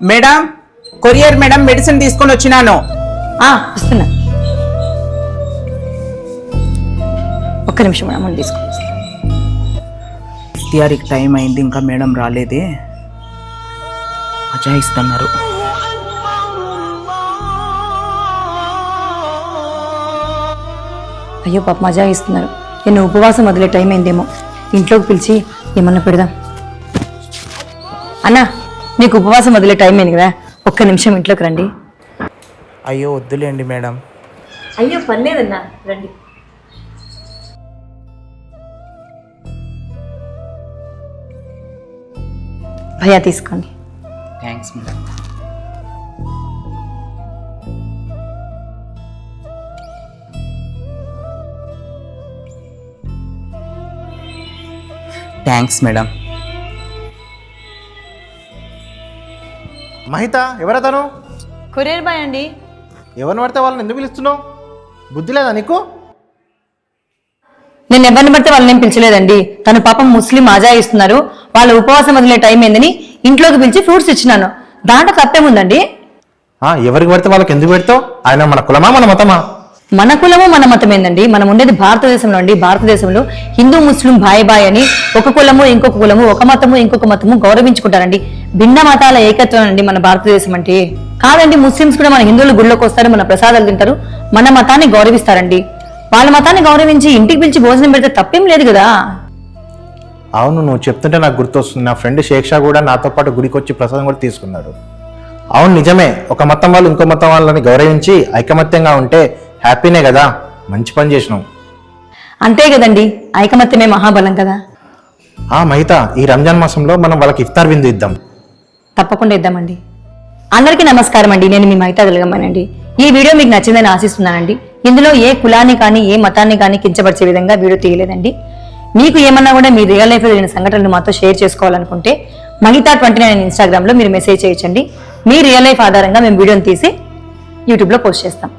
Madam courier madam medicine తీసుకొని వచ్చినాను. వస్తున్నా, ఒక్క నిమిషం మేడం తీసుకొని ఇఫ్తియారికి టైం అయింది, ఇంకా మేడం రాలేదే. అజాయిస్తున్నారు. అయ్యో పాప మజా ఇస్తున్నారు. నేను ఉపవాసం వదిలే టైం అయిందేమో, ఇంట్లోకి పిలిచి ఏమన్నా పెడదాం. అన్నా నీకు ఉపవాసం వదిలే టైం అయింది కదా, ఒక్క నిమిషం ఇంట్లోకి రండి. అయ్యో వద్దులేండి మేడం. అయ్యో పర్లేదన్నా రండి. భయ్యా తీసుకోండి. Thanks madam. Thanks madam. Mahitha ఎవరతను? కొరియర్ బాయ్ అండి. ఎవరిని పడితే వాళ్ళని ఎందుకు పిలుస్తున్నావు? బుద్ధి లేదా నీకు? నేను ఎవరిని పడితే వాళ్ళని ఏం పిలిచలేదండి. తను పాపం ముస్లిం ఆజాయిస్తున్నారు, వాళ్ళ ఉపవాసం వదిలే టైం ఏందని ఇంట్లోకి పిలిచి ఫ్రూట్స్ ఇచ్చినాను. దాంట్లో తప్పేముందండి? ఎవరికి పడితే వాళ్ళకి ఎందుకు పెడతావు? ఆయన మన కులమా మన మతమా? మన కులము మన మతం ఏందండి? మనం ఉండేది భారతదేశంలో అండి. భారతదేశంలో హిందూ ముస్లిం బాయ్ బాయ్ అని ఒక కులము ఇంకొక కులము, ఒక మతము ఇంకొక మతము గౌరవించుకుంటారండి. భిన్న మతాల ఏకత్వం అండి మన భారతదేశం అంటే. కాదండి, ముస్లిమ్స్ కూడా మన హిందువులు గుళ్ళోకి వస్తారు, మన ప్రసాదాలు తింటారు, మన మతాన్ని గౌరవిస్తారండి. వాళ్ళ మతాన్ని గౌరవించి ఇంటికి పిలిచి భోజనం పెడితే తప్పేం లేదు కదా. అవును, నువ్వు చెప్తుంటే నాకు గుర్తొస్తుంది. నా ఫ్రెండ్ షేక్ షా కూడా నాతో పాటు గుడికి వచ్చి ప్రసాదం కూడా తీసుకున్నాడు. అవును నిజమే, ఒక మతం వాళ్ళు ఇంకో మతం వాళ్ళని గౌరవించి ఐకమత్యంగా ఉంటే హ్యాపీనే కదా. మంచి పని చేసినావు. అంతే కదండి, ఐకమత్యమే మహాబలం కదా. మహిత, ఈ రంజాన్ మాసంలో మనం వాళ్ళకి ఇఫ్తార్ విందు ఇద్దాం. తప్పకుండా ఇద్దామండి. అందరికీ నమస్కారం అండి, నేను మీ మహితా వెలగమ్మనండి. ఈ వీడియో మీకు నచ్చిందని ఆశిస్తున్నానండి. ఇందులో ఏ కులాన్ని కానీ ఏ మతాన్ని కానీ కించపరిచే విధంగా వీడియో తీయలేదండి. మీకు ఏమన్నా కూడా మీ రియల్ లైఫ్లో జరిగిన సంఘటనలు మాతో షేర్ చేసుకోవాలనుకుంటే మహితా29 ఇన్స్టాగ్రామ్లో మీరు మెసేజ్ చేయొచ్చండి. మీ రియల్ లైఫ్ ఆధారంగా మేము వీడియోని తీసి యూట్యూబ్లో పోస్ట్ చేస్తాం.